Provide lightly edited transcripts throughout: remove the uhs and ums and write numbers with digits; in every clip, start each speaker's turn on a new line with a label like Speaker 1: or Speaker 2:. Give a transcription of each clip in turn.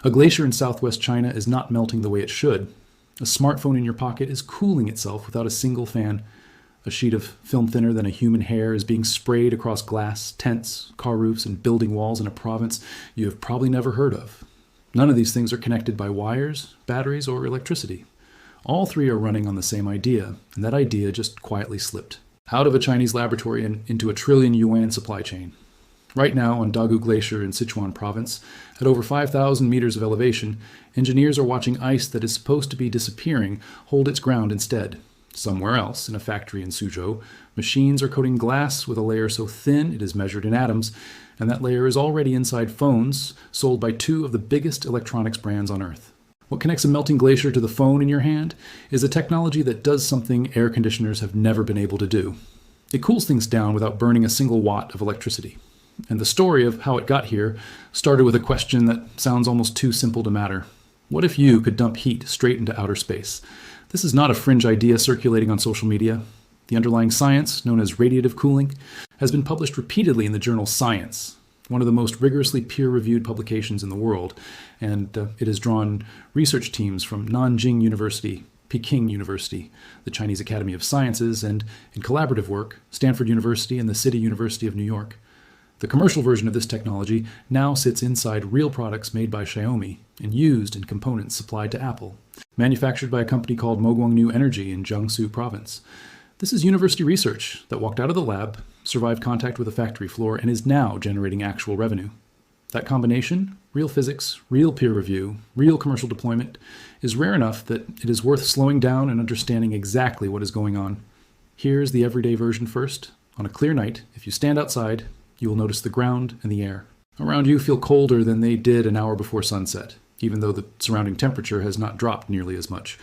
Speaker 1: A glacier in southwest China is not melting the way it should. A smartphone in your pocket is cooling itself without a single fan. A sheet of film thinner than a human hair is being sprayed across glass, tents, car roofs, and building walls in a province you have probably never heard of. None of these things are connected by wires, batteries, or electricity. All three are running on the same idea, and that idea just quietly slipped out of a Chinese laboratory and into a trillion-yuan supply chain. Right now, on Dagu Glacier in Sichuan province, at over 5,000 meters of elevation, engineers are watching ice that is supposed to be disappearing hold its ground instead. Somewhere else, in a factory in Suzhou, machines are coating glass with a layer so thin it is measured in atoms, and that layer is already inside phones sold by two of the biggest electronics brands on Earth. What connects a melting glacier to the phone in your hand is a technology that does something air conditioners have never been able to do. It cools things down without burning a single watt of electricity. And the story of how it got here started with a question that sounds almost too simple to matter. What if you could dump heat straight into outer space? This is not a fringe idea circulating on social media. The underlying science, known as radiative cooling, has been published repeatedly in the journal Science, one of the most rigorously peer-reviewed publications in the world, and it has drawn research teams from Nanjing University, Peking University, the Chinese Academy of Sciences, and, in collaborative work, Stanford University and the City University of New York. The commercial version of this technology now sits inside real products made by Xiaomi and used in components supplied to Apple, manufactured by a company called Mogwangnu Energy in Jiangsu province. This is university research that walked out of the lab, survived contact with a factory floor, and is now generating actual revenue. That combination, real physics, real peer review, real commercial deployment, is rare enough that it is worth slowing down and understanding exactly what is going on. Here's the everyday version first. On a clear night, if you stand outside, you will notice the ground and the air. Around you feel colder than they did an hour before sunset, even though the surrounding temperature has not dropped nearly as much.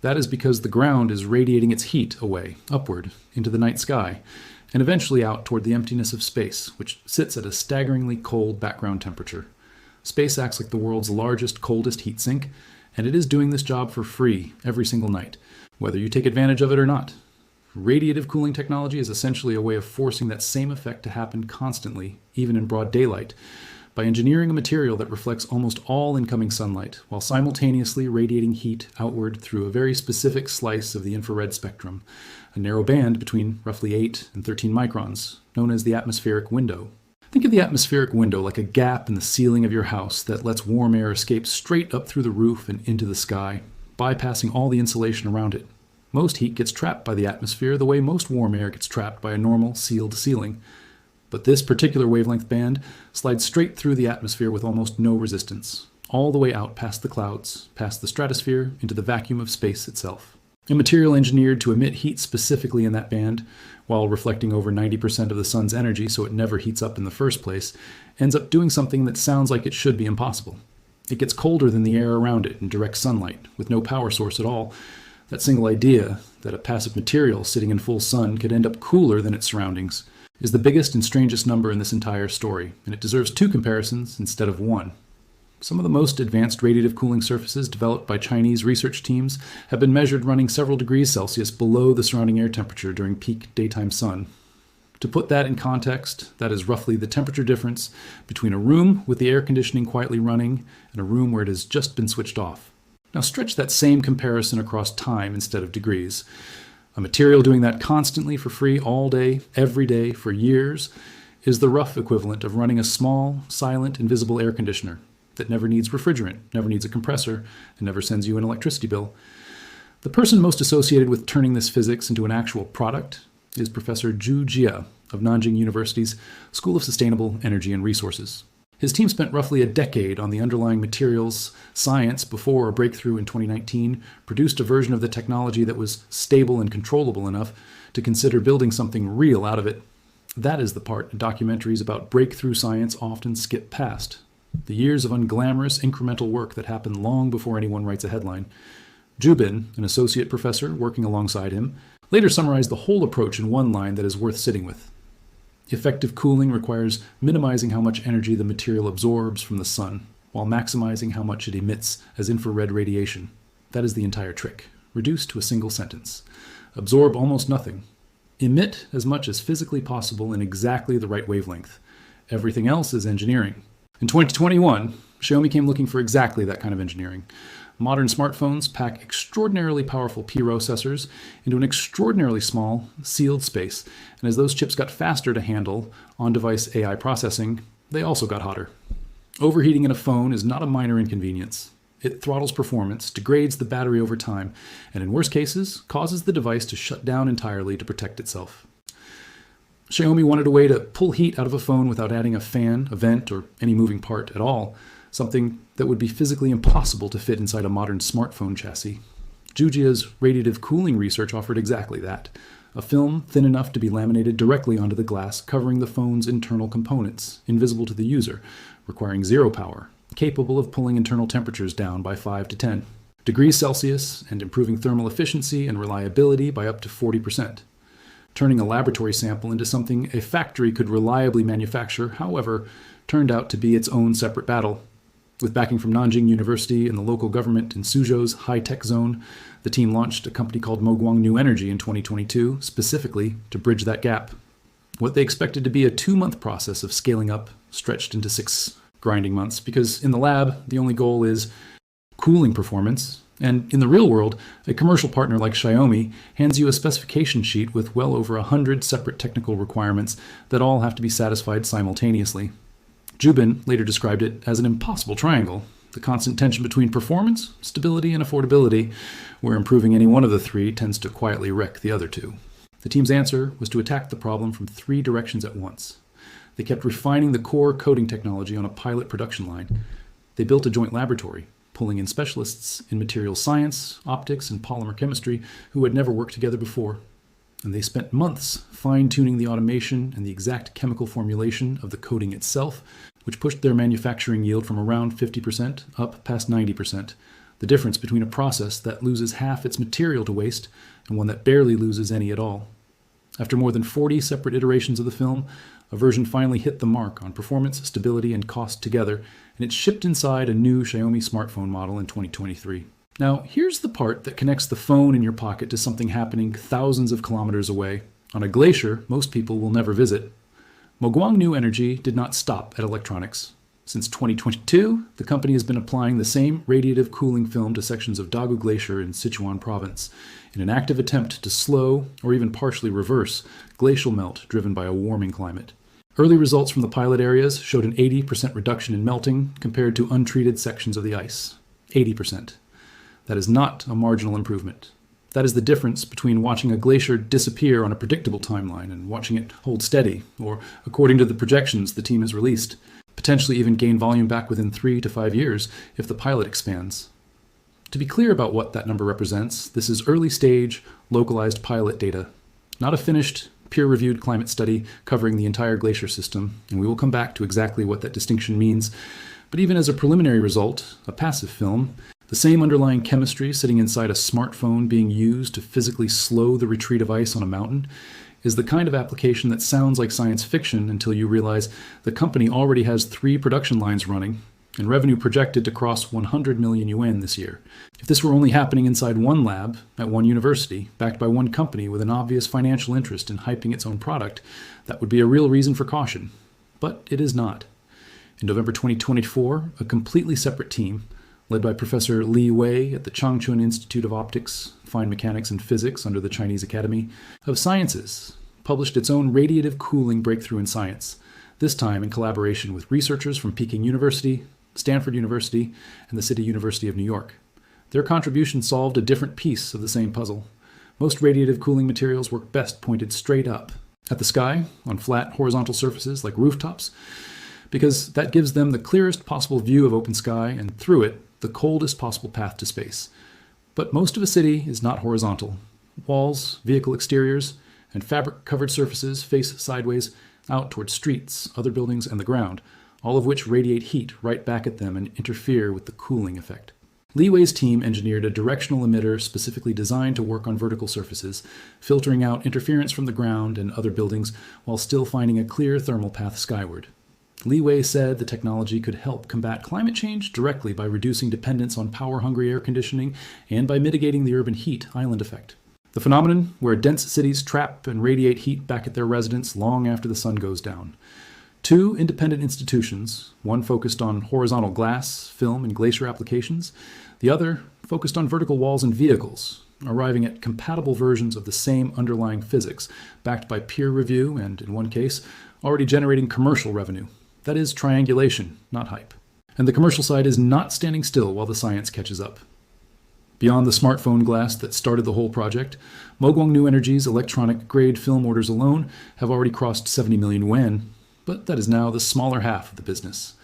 Speaker 1: That is because the ground is radiating its heat away, upward, into the night sky, and eventually out toward the emptiness of space, which sits at a staggeringly cold background temperature. Space acts like the world's largest, coldest heat sink, and it is doing this job for free every single night, whether you take advantage of it or not. Radiative cooling technology is essentially a way of forcing that same effect to happen constantly, even in broad daylight, by engineering a material that reflects almost all incoming sunlight, while simultaneously radiating heat outward through a very specific slice of the infrared spectrum, a narrow band between roughly 8 and 13 microns, known as the atmospheric window. Think of the atmospheric window like a gap in the ceiling of your house that lets warm air escape straight up through the roof and into the sky, bypassing all the insulation around it. Most heat gets trapped by the atmosphere the way most warm air gets trapped by a normal sealed ceiling. But this particular wavelength band slides straight through the atmosphere with almost no resistance, all the way out past the clouds, past the stratosphere, into the vacuum of space itself. A material engineered to emit heat specifically in that band, while reflecting over 90% of the sun's energy so it never heats up in the first place, ends up doing something that sounds like it should be impossible. It gets colder than the air around it in direct sunlight, with no power source at all. That single idea, that a passive material sitting in full sun could end up cooler than its surroundings, is the biggest and strangest number in this entire story, and it deserves two comparisons instead of one. Some of the most advanced radiative cooling surfaces developed by Chinese research teams have been measured running several degrees Celsius below the surrounding air temperature during peak daytime sun. To put that in context, that is roughly the temperature difference between a room with the air conditioning quietly running and a room where it has just been switched off. Now stretch that same comparison across time instead of degrees. A material doing that constantly for free all day, every day, for years, is the rough equivalent of running a small, silent, invisible air conditioner that never needs refrigerant, never needs a compressor, and never sends you an electricity bill. The person most associated with turning this physics into an actual product is Professor Zhu Jia of Nanjing University's School of Sustainable Energy and Resources. His team spent roughly a decade on the underlying materials science before a breakthrough in 2019 produced a version of the technology that was stable and controllable enough to consider building something real out of it. That is the part documentaries about breakthrough science often skip past. The years of unglamorous incremental work that happened long before anyone writes a headline. Jubin, an associate professor working alongside him, later summarized the whole approach in one line that is worth sitting with. Effective cooling requires minimizing how much energy the material absorbs from the sun, while maximizing how much it emits as infrared radiation. That is the entire trick, reduced to a single sentence. Absorb almost nothing. Emit as much as physically possible in exactly the right wavelength. Everything else is engineering. In 2021, Xiaomi came looking for exactly that kind of engineering. Modern smartphones pack extraordinarily powerful processors into an extraordinarily small, sealed space, and as those chips got faster to handle on-device AI processing, they also got hotter. Overheating in a phone is not a minor inconvenience. It throttles performance, degrades the battery over time, and in worst cases, causes the device to shut down entirely to protect itself. Xiaomi wanted a way to pull heat out of a phone without adding a fan, a vent, or any moving part at all, something that would be physically impossible to fit inside a modern smartphone chassis. Jujia's radiative cooling research offered exactly that, a film thin enough to be laminated directly onto the glass covering the phone's internal components, invisible to the user, requiring zero power, capable of pulling internal temperatures down by 5 to 10 degrees Celsius and improving thermal efficiency and reliability by up to 40%. Turning a laboratory sample into something a factory could reliably manufacture, however, turned out to be its own separate battle. With backing from Nanjing University and the local government in Suzhou's high-tech zone, the team launched a company called Moguang New Energy in 2022, specifically to bridge that gap. What they expected to be a 2-month process of scaling up stretched into 6 grinding months, because in the lab, the only goal is cooling performance. And in the real world, a commercial partner like Xiaomi hands you a specification sheet with well over 100 separate technical requirements that all have to be satisfied simultaneously. Jubin later described it as an impossible triangle, the constant tension between performance, stability, and affordability, where improving any one of the three tends to quietly wreck the other two. The team's answer was to attack the problem from 3 directions at once. They kept refining the core coding technology on a pilot production line. They built a joint laboratory, pulling in specialists in materials science, optics, and polymer chemistry who had never worked together before. And they spent months fine-tuning the automation and the exact chemical formulation of the coating itself, which pushed their manufacturing yield from around 50% up past 90%, the difference between a process that loses half its material to waste and one that barely loses any at all. After more than 40 separate iterations of the film, a version finally hit the mark on performance, stability, and cost together, and it shipped inside a new Xiaomi smartphone model in 2023. Now, here's the part that connects the phone in your pocket to something happening thousands of kilometers away, on a glacier most people will never visit. Moguang New Energy did not stop at electronics. Since 2022, the company has been applying the same radiative cooling film to sections of Dagu Glacier in Sichuan province, in an active attempt to slow, or even partially reverse, glacial melt driven by a warming climate. Early results from the pilot areas showed an 80% reduction in melting compared to untreated sections of the ice. 80%. That is not a marginal improvement. That is the difference between watching a glacier disappear on a predictable timeline and watching it hold steady, or, according to the projections the team has released, potentially even gain volume back within 3 to 5 years if the pilot expands. To be clear about what that number represents, this is early-stage, localized pilot data, not a finished, peer-reviewed climate study covering the entire glacier system, and we will come back to exactly what that distinction means. But even as a preliminary result, a passive film, the same underlying chemistry sitting inside a smartphone being used to physically slow the retreat of ice on a mountain is the kind of application that sounds like science fiction until you realize the company already has 3 production lines running and revenue projected to cross 100 million yuan this year. If this were only happening inside one lab, at one university, backed by one company with an obvious financial interest in hyping its own product, that would be a real reason for caution. But it is not. In November 2024, a completely separate team, led by Professor Li Wei at the Changchun Institute of Optics, Fine Mechanics, and Physics under the Chinese Academy of Sciences, published its own radiative cooling breakthrough in science, this time in collaboration with researchers from Peking University, Stanford University, and the City University of New York. Their contribution solved a different piece of the same puzzle. Most radiative cooling materials work best pointed straight up, at the sky, on flat horizontal surfaces like rooftops, because that gives them the clearest possible view of open sky and, through it, the coldest possible path to space. But most of a city is not horizontal. Walls, vehicle exteriors, and fabric-covered surfaces face sideways out towards streets, other buildings, and the ground, all of which radiate heat right back at them and interfere with the cooling effect. Li Wei's team engineered a directional emitter specifically designed to work on vertical surfaces, filtering out interference from the ground and other buildings while still finding a clear thermal path skyward. Li Wei said the technology could help combat climate change directly by reducing dependence on power-hungry air conditioning and by mitigating the urban heat island effect, the phenomenon where dense cities trap and radiate heat back at their residents long after the sun goes down. Two independent institutions, one focused on horizontal glass, film, and glacier applications, the other focused on vertical walls and vehicles, arriving at compatible versions of the same underlying physics, backed by peer review and, in one case, already generating commercial revenue. That is triangulation, not hype. And the commercial side is not standing still while the science catches up. Beyond the smartphone glass that started the whole project, Moguang New Energy's electronic-grade film orders alone have already crossed 70 million yuan, but that is now the smaller half of the business.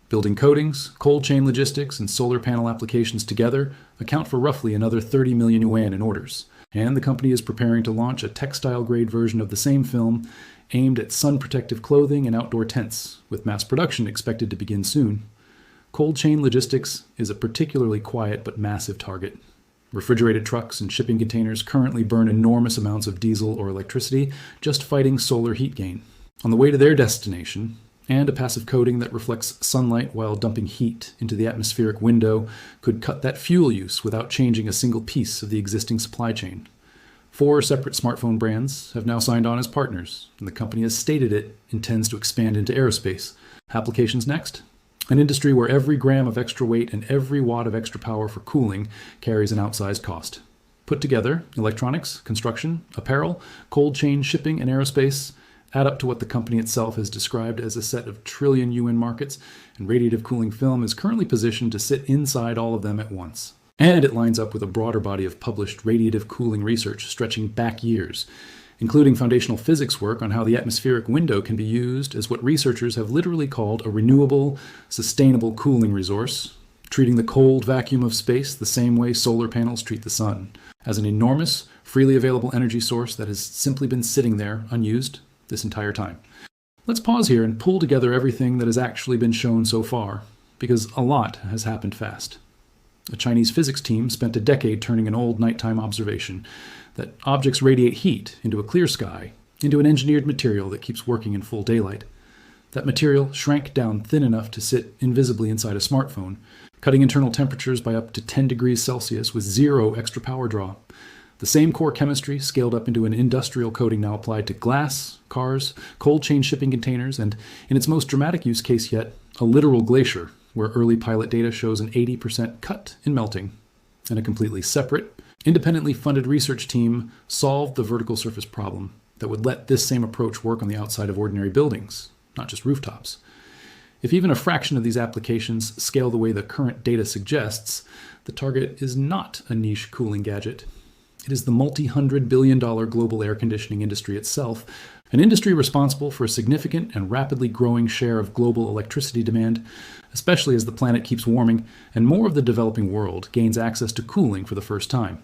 Speaker 1: Building coatings, cold chain logistics, and solar panel applications together account for roughly another 30 million yuan in orders, and the company is preparing to launch a textile-grade version of the same film aimed at sun-protective clothing and outdoor tents, with mass production expected to begin soon. Cold chain logistics is a particularly quiet but massive target. Refrigerated trucks and shipping containers currently burn enormous amounts of diesel or electricity just fighting solar heat gain. On the way to their destination, and a passive coating that reflects sunlight while dumping heat into the atmospheric window could cut that fuel use without changing a single piece of the existing supply chain. 4 separate smartphone brands have now signed on as partners, and the company has stated it intends to expand into aerospace. Applications next? An industry where every gram of extra weight and every watt of extra power for cooling carries an outsized cost. Put together, electronics, construction, apparel, cold chain shipping, and aerospace add up to what the company itself has described as a set of trillion yuan markets, and radiative cooling film is currently positioned to sit inside all of them at once. And it lines up with a broader body of published radiative cooling research stretching back years, including foundational physics work on how the atmospheric window can be used as what researchers have literally called a renewable, sustainable cooling resource, treating the cold vacuum of space the same way solar panels treat the sun, as an enormous, freely available energy source that has simply been sitting there unused this entire time. Let's pause here and pull together everything that has actually been shown so far, because a lot has happened fast. A Chinese physics team spent a decade turning an old nighttime observation that objects radiate heat into a clear sky, into an engineered material that keeps working in full daylight. That material shrank down thin enough to sit invisibly inside a smartphone, cutting internal temperatures by up to 10 degrees Celsius with zero extra power draw. The same core chemistry scaled up into an industrial coating now applied to glass, cars, cold chain shipping containers, and, in its most dramatic use case yet, a literal glacier, where early pilot data shows an 80% cut in melting. And a completely separate, independently funded research team solved the vertical surface problem that would let this same approach work on the outside of ordinary buildings, not just rooftops. If even a fraction of these applications scale the way the current data suggests, the target is not a niche cooling gadget. It is the multi-hundred-billion-dollar global air conditioning industry itself, an industry responsible for a significant and rapidly growing share of global electricity demand, especially as the planet keeps warming and more of the developing world gains access to cooling for the first time.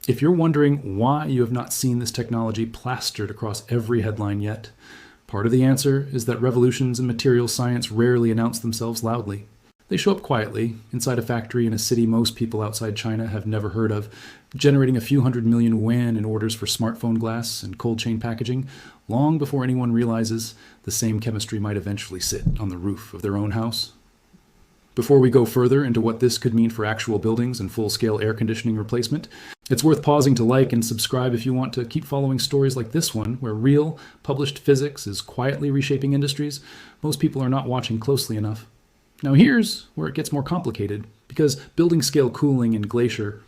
Speaker 1: If you're wondering why you have not seen this technology plastered across every headline yet, part of the answer is that revolutions in materials science rarely announce themselves loudly. They show up quietly, inside a factory in a city most people outside China have never heard of, generating a few hundred million yuan in orders for smartphone glass and cold chain packaging, long before anyone realizes the same chemistry might eventually sit on the roof of their own house. Before we go further into what this could mean for actual buildings and full-scale air conditioning replacement, it's worth pausing to like and subscribe if you want to keep following stories like this one, where real, published physics is quietly reshaping industries most people are not watching closely enough. Now here's where it gets more complicated, because building scale cooling and glacier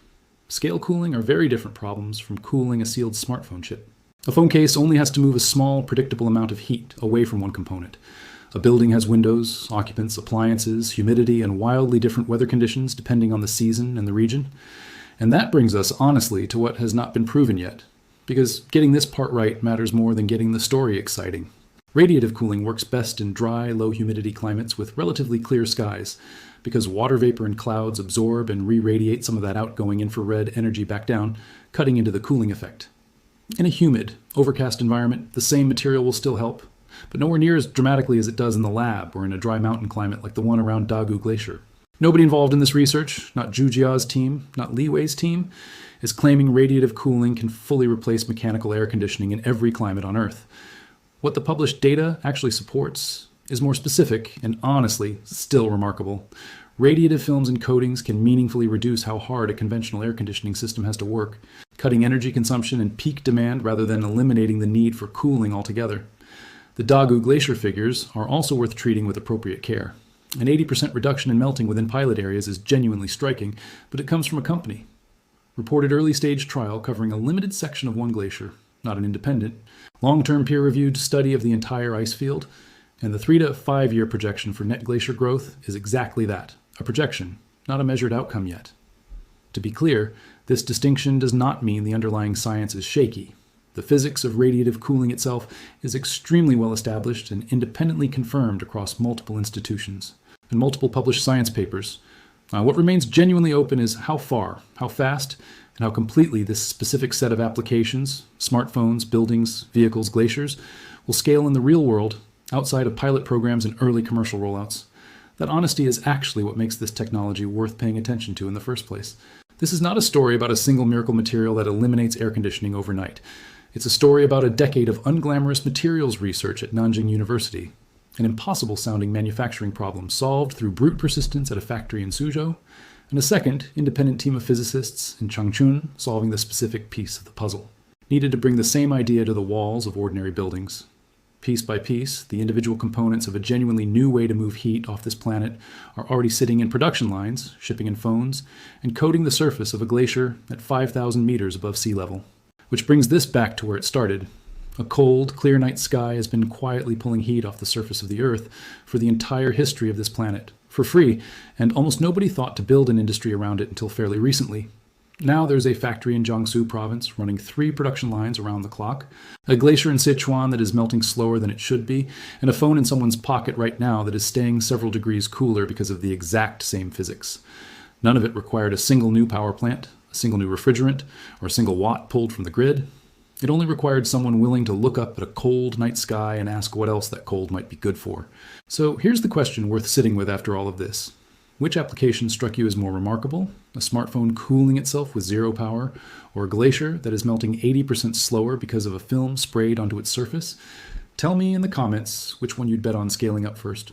Speaker 1: scale cooling are very different problems from cooling a sealed smartphone chip. A phone case only has to move a small, predictable amount of heat away from one component. A building has windows, occupants, appliances, humidity, and wildly different weather conditions depending on the season and the region. And that brings us, honestly, to what has not been proven yet, because getting this part right matters more than getting the story exciting. Radiative cooling works best in dry, low-humidity climates with relatively clear skies, because water vapor and clouds absorb and re-radiate some of that outgoing infrared energy back down, cutting into the cooling effect. In a humid, overcast environment, the same material will still help, but nowhere near as dramatically as it does in the lab or in a dry mountain climate like the one around Dagu Glacier. Nobody involved in this research, not Zhu Jia's team, not Li Wei's team, is claiming radiative cooling can fully replace mechanical air conditioning in every climate on Earth. What the published data actually supports is more specific and honestly still remarkable. Radiative films and coatings can meaningfully reduce how hard a conventional air conditioning system has to work, cutting energy consumption and peak demand rather than eliminating the need for cooling altogether. The Dagu glacier figures are also worth treating with appropriate care. An 80% reduction in melting within pilot areas is genuinely striking, but it comes from a company. Reported early-stage trial covering a limited section of one glacier, not an independent, long-term peer-reviewed study of the entire ice field, and the 3 to 5 year projection for net glacier growth is exactly that, a projection, not a measured outcome yet. To be clear, this distinction does not mean the underlying science is shaky. The physics of radiative cooling itself is extremely well established and independently confirmed across multiple institutions and multiple published science papers. What remains genuinely open is how far, how fast, and how completely this specific set of applications, smartphones, buildings, vehicles, glaciers, will scale in the real world outside of pilot programs and early commercial rollouts. That honesty is actually what makes this technology worth paying attention to in the first place. This is not a story about a single miracle material that eliminates air conditioning overnight. It's a story about a decade of unglamorous materials research at Nanjing University, an impossible-sounding manufacturing problem solved through brute persistence at a factory in Suzhou, and a second independent team of physicists in Changchun solving the specific piece of the puzzle, needed to bring the same idea to the walls of ordinary buildings. Piece by piece, the individual components of a genuinely new way to move heat off this planet are already sitting in production lines, shipping in phones, and coating the surface of a glacier at 5,000 meters above sea level. Which brings this back to where it started. A cold, clear night sky has been quietly pulling heat off the surface of the Earth for the entire history of this planet, for free, and almost nobody thought to build an industry around it until fairly recently. Now there's a factory in Jiangsu province running 3 production lines around the clock, a glacier in Sichuan that is melting slower than it should be, and a phone in someone's pocket right now that is staying several degrees cooler because of the exact same physics. None of it required a single new power plant, a single new refrigerant, or a single watt pulled from the grid. It only required someone willing to look up at a cold night sky and ask what else that cold might be good for. So here's the question worth sitting with after all of this. Which application struck you as more remarkable? A smartphone cooling itself with zero power, or a glacier that is melting 80% slower because of a film sprayed onto its surface? Tell me in the comments which one you'd bet on scaling up first.